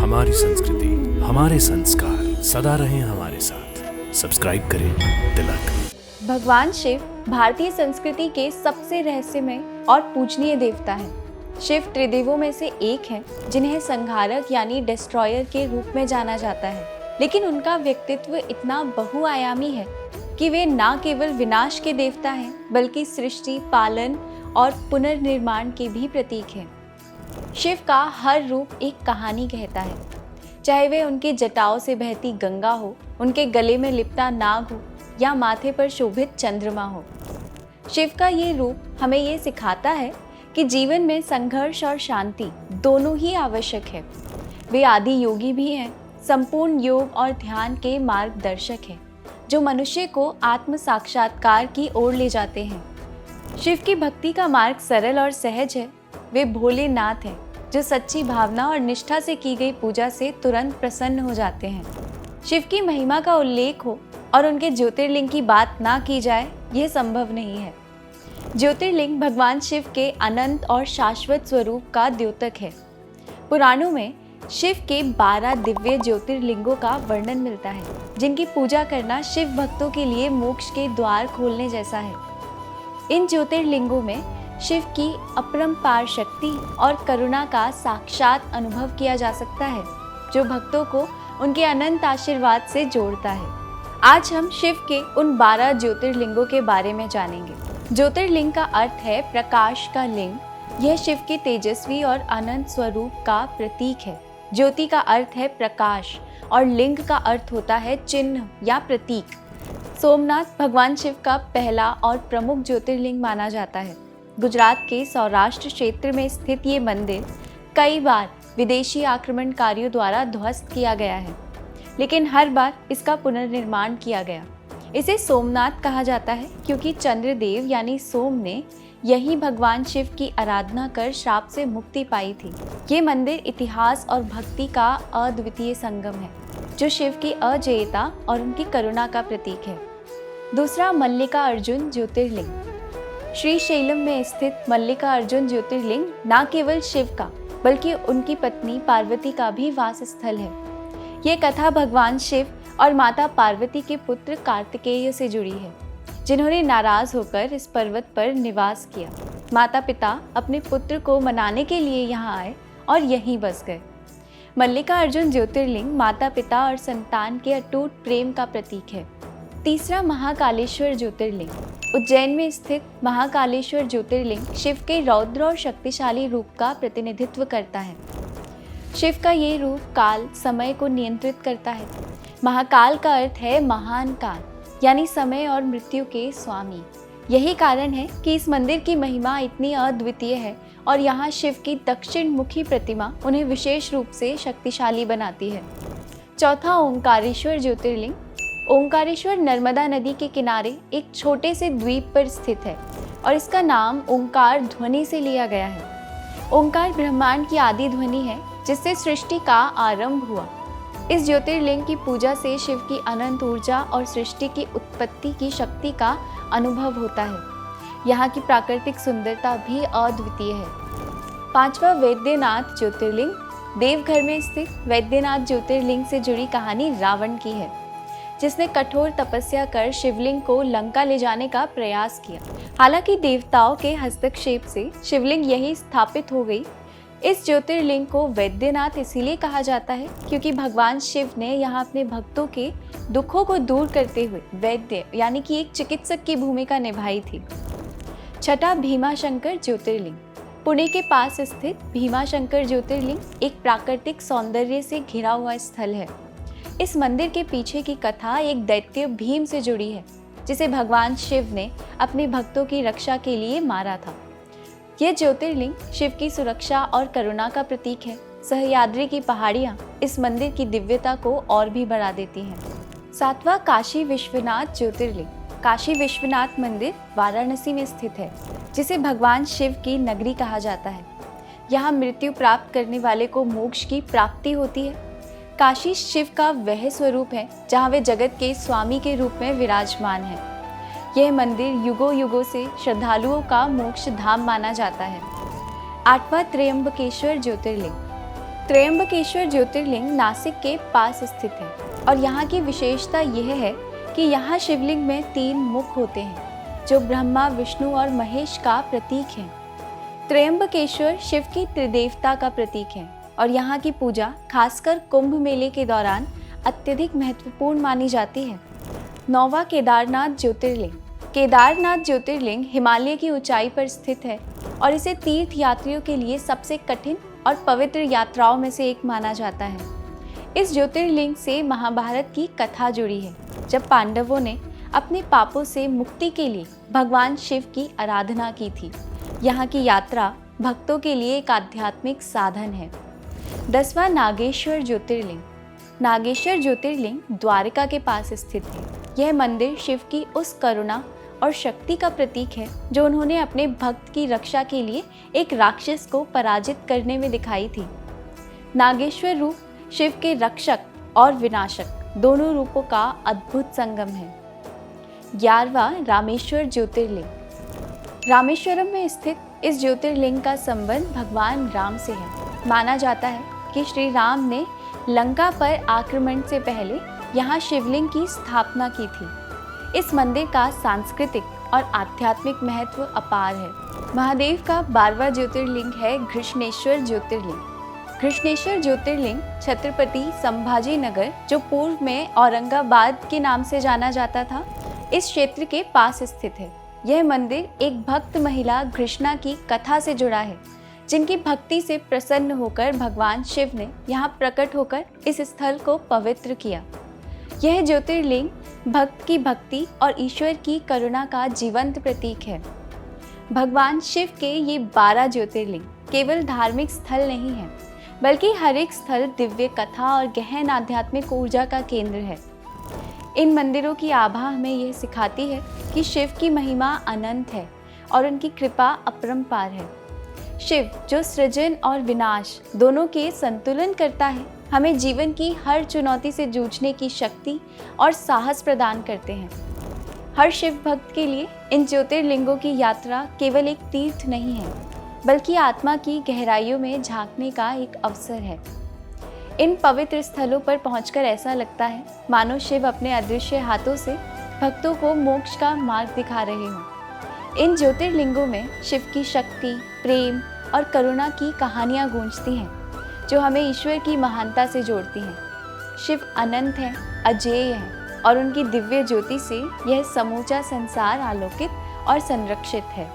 हमारी संस्कृति, हमारे संस्कार सदा रहें हमारे साथ। सब्सक्राइब करें तिलक। भगवान शिव भारतीय संस्कृति के सबसे रहस्यमय और पूजनीय देवता हैं। शिव त्रिदेवों में से एक हैं, जिन्हें संहारक यानी डिस्ट्रॉयर के रूप में जाना जाता है। लेकिन उनका व्यक्तित्व इतना बहुआयामी है कि वे न केवल विनाश के देवता हैं, बल्कि सृष्टि, पालन और पुनर्निर्माण के भी प्रतीक हैं। शिव का हर रूप एक कहानी कहता है, चाहे वे उनके जटाओं से बहती गंगा हो, उनके गले में लिपटा नाग हो या माथे पर शोभित चंद्रमा हो। शिव का ये रूप हमें ये सिखाता है कि जीवन में संघर्ष और शांति दोनों ही आवश्यक है। वे आदि योगी भी हैं, संपूर्ण योग और ध्यान के मार्गदर्शक हैं, जो मनुष्य को आत्म साक्षात्कार की ओर ले जाते हैं। शिव की भक्ति का मार्ग सरल और सहज है। वे भोलेनाथ हैं, जो सच्ची भावना और निष्ठा से की गई पूजा से तुरंत प्रसन्न हो जाते हैं। शिव की महिमा का उल्लेख हो और उनके ज्योतिर्लिंग की बात ना की जाए, यह संभव नहीं है। ज्योतिर्लिंग भगवान शिव के अनंत और शाश्वत स्वरूप का द्योतक है। पुराणों में शिव के 12 दिव्य ज्योतिर्लिंगों का वर्णन मिलता है, जिनकी पूजा करना शिव भक्तों के लिए मोक्ष के द्वार खोलने जैसा है। इन ज्योतिर्लिंगों में शिव की अपरंपार शक्ति और करुणा का साक्षात अनुभव किया जा सकता है, जो भक्तों को उनके अनंत आशीर्वाद से जोड़ता है। आज हम शिव के उन 12 ज्योतिर्लिंगों के बारे में जानेंगे। ज्योतिर्लिंग का अर्थ है प्रकाश का लिंग। यह शिव के तेजस्वी और अनंत स्वरूप का प्रतीक है। ज्योति का अर्थ है प्रकाश और लिंग का अर्थ होता है चिन्ह या प्रतीक। सोमनाथ भगवान शिव का पहला और प्रमुख ज्योतिर्लिंग माना जाता है। गुजरात के सौराष्ट्र क्षेत्र में स्थित ये मंदिर कई बार विदेशी आक्रमणकारियों द्वारा ध्वस्त किया गया है, लेकिन हर बार इसका पुनर्निर्माण किया गया। इसे सोमनाथ कहा जाता है क्योंकि चंद्रदेव यानी सोम ने यही भगवान शिव की आराधना कर श्राप से मुक्ति पाई थी। ये मंदिर इतिहास और भक्ति का अद्वितीय संगम है, जो शिव की अजेयता और उनकी करुणा का प्रतीक है। दूसरा, मल्लिका अर्जुन ज्योतिर्लिंग। श्रीशैलम में स्थित मल्लिका अर्जुन ज्योतिर्लिंग न केवल शिव का, बल्कि उनकी पत्नी पार्वती का भी वास स्थल है। ये कथा भगवान शिव और माता पार्वती के पुत्र कार्तिकेय से जुड़ी है, जिन्होंने नाराज होकर इस पर्वत पर निवास किया। माता पिता अपने पुत्र को मनाने के लिए यहाँ आए और यहीं बस गए। मल्लिका अर्जुन ज्योतिर्लिंग माता पिता और संतान के अटूट प्रेम का प्रतीक है। तीसरा, महाकालेश्वर ज्योतिर्लिंग। उज्जैन में स्थित महाकालेश्वर ज्योतिर्लिंग शिव के रौद्र और शक्तिशाली रूप का प्रतिनिधित्व करता है। शिव का ये रूप काल, समय को नियंत्रित करता है। महाकाल का अर्थ है महान काल, यानी समय और मृत्यु के स्वामी। यही कारण है कि इस मंदिर की महिमा इतनी अद्वितीय है और यहाँ शिव की दक्षिण मुखी प्रतिमा उन्हें विशेष रूप से शक्तिशाली बनाती है। चौथा, ओंकारेश्वर ज्योतिर्लिंग। ओंकारेश्वर नर्मदा नदी के किनारे एक छोटे से द्वीप पर स्थित है और इसका नाम ओंकार ध्वनि से लिया गया है। ओंकार ब्रह्मांड की आदि ध्वनि है, जिससे सृष्टि का आरंभ हुआ। इस ज्योतिर्लिंग की पूजा से शिव की अनंत ऊर्जा और सृष्टि की उत्पत्ति की शक्ति का अनुभव होता है। यहाँ की प्राकृतिक सुंदरता भी अद्वितीय है। पांचवा, वैद्यनाथ ज्योतिर्लिंग। देवघर में स्थित वैद्यनाथ ज्योतिर्लिंग से जुड़ी कहानी रावण की है, जिसने कठोर तपस्या कर शिवलिंग को लंका ले जाने का प्रयास किया। हालांकि देवताओं के हस्तक्षेप से शिवलिंग यहीं स्थापित हो गई। इस ज्योतिर्लिंग को वैद्यनाथ इसीलिए कहा जाता है क्योंकि भगवान शिव ने यहाँ अपने भक्तों के दुखों को दूर करते हुए वैद्य यानी कि एक चिकित्सक की भूमिका निभाई थी। छठा, भीमाशंकर ज्योतिर्लिंग। पुणे के पास स्थित भीमाशंकर ज्योतिर्लिंग एक प्राकृतिक सौंदर्य से घिरा हुआ स्थल है। इस मंदिर के पीछे की कथा एक दैत्य भीम से जुड़ी है, जिसे भगवान शिव ने अपने भक्तों की रक्षा के लिए मारा था। यह ज्योतिर्लिंग शिव की सुरक्षा और करुणा का प्रतीक है। सह्याद्री की पहाड़ियाँ इस मंदिर की दिव्यता को और भी बढ़ा देती हैं। सातवां, काशी विश्वनाथ ज्योतिर्लिंग। काशी विश्वनाथ मंदिर वाराणसी में स्थित है, जिसे भगवान शिव की नगरी कहा जाता है। यहाँ मृत्यु प्राप्त करने वाले को मोक्ष की प्राप्ति होती है। काशी शिव का वह स्वरूप है जहाँ वे जगत के स्वामी के रूप में विराजमान है। यह मंदिर युगों युगों से श्रद्धालुओं का मोक्ष धाम माना जाता है। 8वां, त्र्यंबकेश्वर ज्योतिर्लिंग। त्र्यंबकेश्वर ज्योतिर्लिंग नासिक के पास स्थित है और यहाँ की विशेषता यह है कि यहाँ शिवलिंग में 3 मुख होते हैं जो ब्रह्मा, विष्णु और महेश का प्रतीक हैं। त्र्यंबकेश्वर शिव की त्रिदेवता का प्रतीक है और यहाँ की पूजा खासकर कुंभ मेले के दौरान अत्यधिक महत्वपूर्ण मानी जाती है। 9वां केदारनाथ ज्योतिर्लिंग। केदारनाथ ज्योतिर्लिंग हिमालय की ऊंचाई पर स्थित है और इसे तीर्थ यात्रियों के लिए सबसे कठिन और पवित्र यात्राओं में से एक माना जाता है। इस ज्योतिर्लिंग से महाभारत की कथा जुड़ी है, जब पांडवों ने अपने पापों से मुक्ति के लिए भगवान शिव की आराधना की थी। यहाँ की यात्रा भक्तों के लिए एक आध्यात्मिक साधन है। 10वां नागेश्वर ज्योतिर्लिंग। नागेश्वर ज्योतिर्लिंग द्वारका के पास स्थित है। यह मंदिर शिव की उस करुणा और शक्ति का प्रतीक है जो उन्होंने अपने भक्त की रक्षा के लिए एक राक्षस को पराजित करने में दिखाई थी। नागेश्वर रूप शिव के रक्षक और विनाशक दोनों रूपों का अद्भुत संगम है। 11वां रामेश्वर ज्योतिर्लिंग। रामेश्वरम में स्थित इस ज्योतिर्लिंग का संबंध भगवान राम से है। माना जाता है कि श्री राम ने लंका पर आक्रमण से पहले यहाँ शिवलिंग की स्थापना की थी। इस मंदिर का सांस्कृतिक और आध्यात्मिक महत्व अपार है। महादेव का 12वां ज्योतिर्लिंग है घृष्णेश्वर ज्योतिर्लिंग। घृष्णेश्वर ज्योतिर्लिंग छत्रपति संभाजी नगर, जो पूर्व में औरंगाबाद के नाम से जाना जाता था, इस क्षेत्र के पास स्थित है। यह मंदिर एक भक्त महिला घृष्णा की कथा से जुड़ा है, जिनकी भक्ति से प्रसन्न होकर भगवान शिव ने यहाँ प्रकट होकर इस स्थल को पवित्र किया। यह ज्योतिर्लिंग भक्त की भक्ति और ईश्वर की करुणा का जीवंत प्रतीक है। भगवान शिव के ये 12 ज्योतिर्लिंग केवल धार्मिक स्थल नहीं है, बल्कि हर एक स्थल दिव्य कथा और गहन आध्यात्मिक ऊर्जा का केंद्र है। इन मंदिरों की आभा हमें यह सिखाती है कि शिव की महिमा अनंत है और उनकी कृपा अपरंपार है। शिव, जो सृजन और विनाश दोनों के संतुलन करता है, हमें जीवन की हर चुनौती से जूझने की शक्ति और साहस प्रदान करते हैं। हर शिव भक्त के लिए इन ज्योतिर्लिंगों की यात्रा केवल एक तीर्थ नहीं है, बल्कि आत्मा की गहराइयों में झांकने का एक अवसर है। इन पवित्र स्थलों पर पहुंचकर ऐसा लगता है मानो शिव अपने अदृश्य हाथों से भक्तों को मोक्ष का मार्ग दिखा रहे हों। इन ज्योतिर्लिंगों में शिव की शक्ति, प्रेम और करुणा की कहानियाँ गूंजती हैं, जो हमें ईश्वर की महानता से जोड़ती हैं। शिव अनंत हैं, अजेय हैं और उनकी दिव्य ज्योति से यह समूचा संसार आलोकित और संरक्षित है।